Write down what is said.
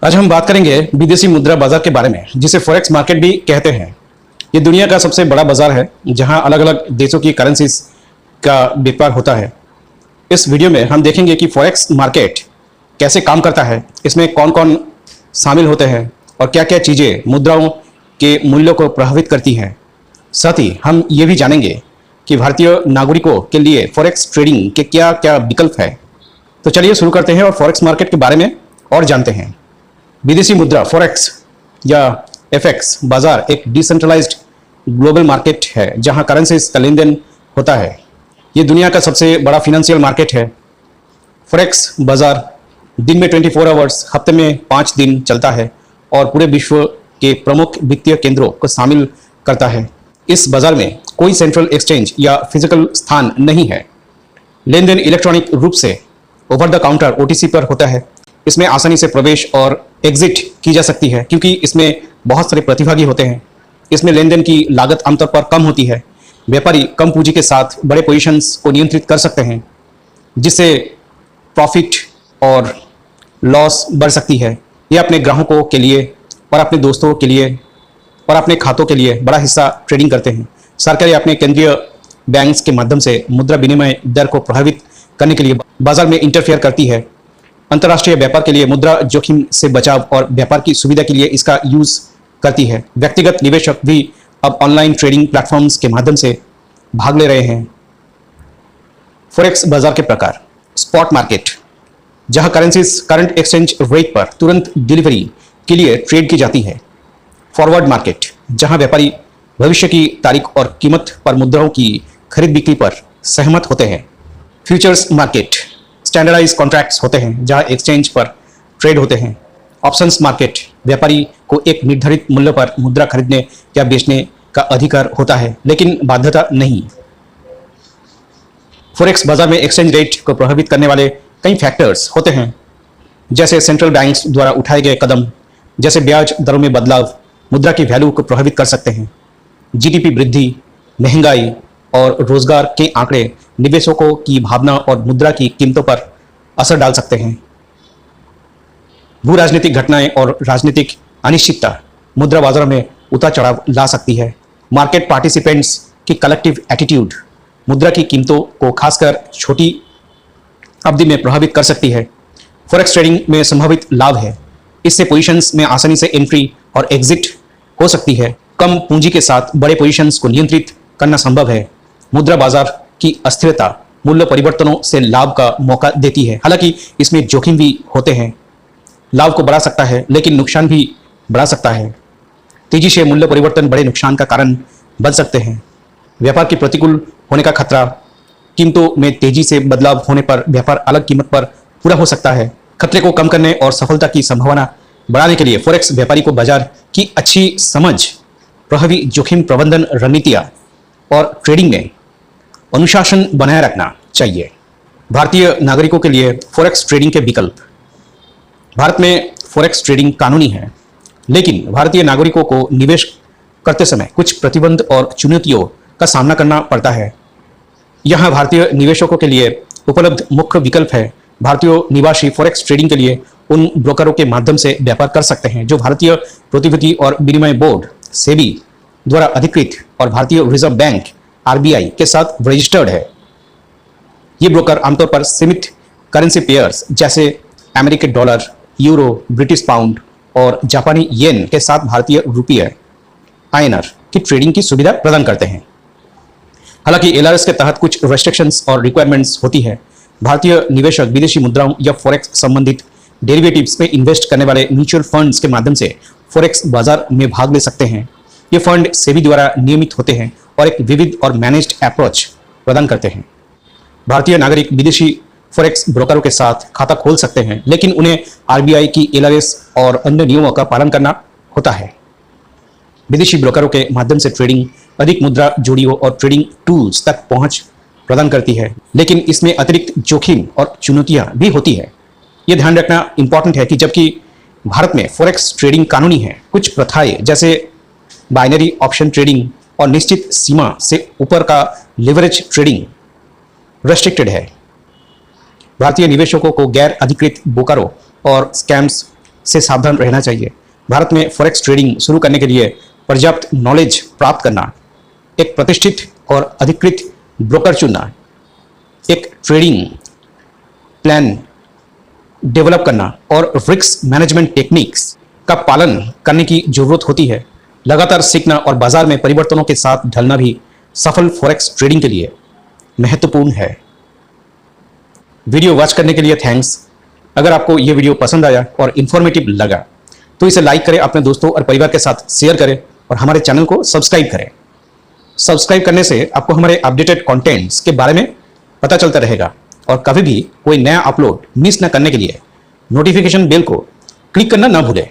आज हम बात करेंगे विदेशी मुद्रा बाजार के बारे में, जिसे फॉरेक्स मार्केट भी कहते हैं। ये दुनिया का सबसे बड़ा बाजार है जहां अलग अलग देशों की करेंसीज का व्यापार होता है। इस वीडियो में हम देखेंगे कि फॉरेक्स मार्केट कैसे काम करता है, इसमें कौन कौन शामिल होते हैं और क्या क्या चीज़ें मुद्राओं के मूल्यों को प्रभावित करती हैं। साथ ही हम ये भी जानेंगे कि भारतीय नागरिकों के लिए फॉरेक्स ट्रेडिंग के क्या क्या विकल्प है। तो चलिए शुरू करते हैं और फॉरेक्स मार्केट के बारे में और जानते हैं। विदेशी मुद्रा फॉरेक्स या एफएक्स बाजार एक डिसेंट्रलाइज्ड ग्लोबल मार्केट है जहां करेंसीज का लेन देन होता है। ये दुनिया का सबसे बड़ा फिनेंशियल मार्केट है। फॉरेक्स बाजार दिन में 24 आवर्स, हफ्ते में 5 दिन चलता है और पूरे विश्व के प्रमुख वित्तीय केंद्रों को शामिल करता है। इस बाजार में कोई सेंट्रल एक्सचेंज या फिजिकल स्थान नहीं है। लेन देन इलेक्ट्रॉनिक रूप से ओवर द काउंटर ओटीसी पर होता है। इसमें आसानी से प्रवेश और एग्जिट की जा सकती है क्योंकि इसमें बहुत सारे प्रतिभागी होते हैं। इसमें लेन देन की लागत आमतौर पर कम होती है। व्यापारी कम पूंजी के साथ बड़े पोजीशंस को नियंत्रित कर सकते हैं, जिससे प्रॉफिट और लॉस बढ़ सकती है। ये अपने ग्राहकों के लिए और अपने दोस्तों के लिए और अपने खातों के लिए बड़ा हिस्सा ट्रेडिंग करते हैं। सरकारें अपने केंद्रीय बैंक्स के माध्यम से मुद्रा विनिमय दर को प्रभावित करने के लिए बाजार में इंटरफेयर करती है। अंतर्राष्ट्रीय व्यापार के लिए मुद्रा जोखिम से बचाव और व्यापार की सुविधा के लिए इसका यूज करती है। व्यक्तिगत निवेशक भी अब ऑनलाइन ट्रेडिंग प्लेटफॉर्म्स के माध्यम से भाग ले रहे हैं। फॉरेक्स बाजार के प्रकार: स्पॉट मार्केट, जहां करेंसीज करंट एक्सचेंज रेट पर तुरंत डिलीवरी के लिए ट्रेड की जाती है। फॉरवर्ड मार्केट, जहां व्यापारी भविष्य की तारीख और कीमत पर मुद्राओं की खरीद बिक्री पर सहमत होते हैं। फ्यूचर्स मार्केट, स्टैंडर्डाइज कॉन्ट्रैक्ट्स होते हैं जहां एक्सचेंज पर ट्रेड होते हैं। ऑप्शंस मार्केट, व्यापारी को एक निर्धारित मूल्य पर मुद्रा खरीदने या बेचने का अधिकार होता है, लेकिन बाध्यता नहीं। फॉरेक्स बाजार में एक्सचेंज रेट को प्रभावित करने वाले कई फैक्टर्स होते हैं, जैसे सेंट्रल बैंक्स द्वारा उठाए गए कदम, जैसे ब्याज दरों में बदलाव मुद्रा की वैल्यू को प्रभावित कर सकते हैं। जीडीपी वृद्धि, महंगाई और रोजगार के आंकड़े निवेशकों की भावना और मुद्रा की कीमतों पर असर डाल सकते हैं। भू राजनीतिक घटनाएं और राजनीतिक अनिश्चितता मुद्रा बाजार में उतार चढ़ाव ला सकती है। मार्केट पार्टिसिपेंट्स की कलेक्टिव एटीट्यूड मुद्रा की कीमतों को खासकर छोटी अवधि में प्रभावित कर सकती है। फॉरेक्स ट्रेडिंग में संभावित लाभ है। इससे पोजीशंस में आसानी से एंट्री और एग्जिट हो सकती है। कम पूंजी के साथ बड़े पोजीशंस को नियंत्रित करना संभव है। मुद्रा बाजार की अस्थिरता मूल्य परिवर्तनों से लाभ का मौका देती है। हालांकि इसमें जोखिम भी होते हैं। लाभ को बढ़ा सकता है लेकिन नुकसान भी बढ़ा सकता है। तेजी से मूल्य परिवर्तन बड़े नुकसान का कारण बन सकते हैं। व्यापार की प्रतिकूल होने का खतरा, कीमतों में तेजी से बदलाव होने पर व्यापार अलग कीमत पर पूरा हो सकता है। खतरे को कम करने और सफलता की संभावना बढ़ाने के लिए फॉरेक्स व्यापारी को बाजार की अच्छी समझ, प्रभावी जोखिम प्रबंधन रणनीतियां और ट्रेडिंग में अनुशासन बनाए रखना चाहिए। भारतीय नागरिकों के लिए फॉरेक्स ट्रेडिंग के विकल्प: भारत में फॉरेक्स ट्रेडिंग कानूनी है, लेकिन भारतीय नागरिकों को निवेश करते समय कुछ प्रतिबंध और चुनौतियों का सामना करना पड़ता है। यहाँ भारतीय निवेशकों के लिए उपलब्ध मुख्य विकल्प है। भारतीय निवासी फॉरेक्स ट्रेडिंग के लिए उन ब्रोकरों के माध्यम से व्यापार कर सकते हैं जो भारतीय प्रतिभूति और विनिमय बोर्ड सेबी द्वारा अधिकृत और भारतीय रिजर्व बैंक आरबीआई के साथ रजिस्टर्ड है। ये ब्रोकर आमतौर पर सीमित करेंसी पेयर्स जैसे American dollar, euro, British pound और जापानी येन के साथ भारतीय रुपये आईएनआर की ट्रेडिंग की सुविधा प्रदान करते हैं। हालांकि एलआरएस के तहत कुछ रेस्ट्रिक्शंस और रिक्वायरमेंट्स होती है। भारतीय निवेशक विदेशी मुद्राओं या फॉरेक्स संबंधित डेरिवेटिव्स में इन्वेस्ट करने वाले म्यूचुअल फंड्स के माध्यम से फॉरेक्स बाजार में भाग ले सकते हैं। ये फंड सेबी द्वारा नियमित होते हैं और एक विविध और मैनेज्ड अप्रोच प्रदान करते हैं। भारतीय नागरिक विदेशी फॉरेक्स ब्रोकरों के साथ खाता खोल सकते हैं, लेकिन उन्हें आरबीआई की एलआरएस और अन्य नियमों का पालन करना होता है। विदेशी ब्रोकरों के माध्यम से ट्रेडिंग अधिक मुद्रा जोड़ियों और ट्रेडिंग टूल्स तक पहुंच प्रदान करती है, लेकिन इसमें अतिरिक्त जोखिम और चुनौतियां भी होती है। यह ध्यान रखना इंपॉर्टेंट है कि जबकि भारत में फॉरेक्स ट्रेडिंग कानूनी है, कुछ प्रथाएं जैसे बाइनरी ऑप्शन ट्रेडिंग और निश्चित सीमा से ऊपर का लिवरेज ट्रेडिंग रेस्ट्रिक्टेड है। भारतीय निवेशकों को गैर अधिकृत ब्रोकरों और स्कैम्स से सावधान रहना चाहिए। भारत में फॉरेक्स ट्रेडिंग शुरू करने के लिए पर्याप्त नॉलेज प्राप्त करना, एक प्रतिष्ठित और अधिकृत ब्रोकर चुनना, एक ट्रेडिंग प्लान डेवलप करना और रिस्क मैनेजमेंट टेक्निक्स का पालन करने की जरूरत होती है। लगातार सीखना और बाजार में परिवर्तनों के साथ ढलना भी सफल फॉरेक्स ट्रेडिंग के लिए महत्वपूर्ण है। वीडियो वॉच करने के लिए थैंक्स। अगर आपको यह वीडियो पसंद आया और इंफॉर्मेटिव लगा तो इसे लाइक करें, अपने दोस्तों और परिवार के साथ शेयर करें और हमारे चैनल को सब्सक्राइब करें। सब्सक्राइब करने से आपको हमारे अपडेटेड कंटेंट्स के बारे में पता चलता रहेगा और कभी भी कोई नया अपलोड मिस न करने के लिए नोटिफिकेशन बेल को क्लिक करना ना भूलें।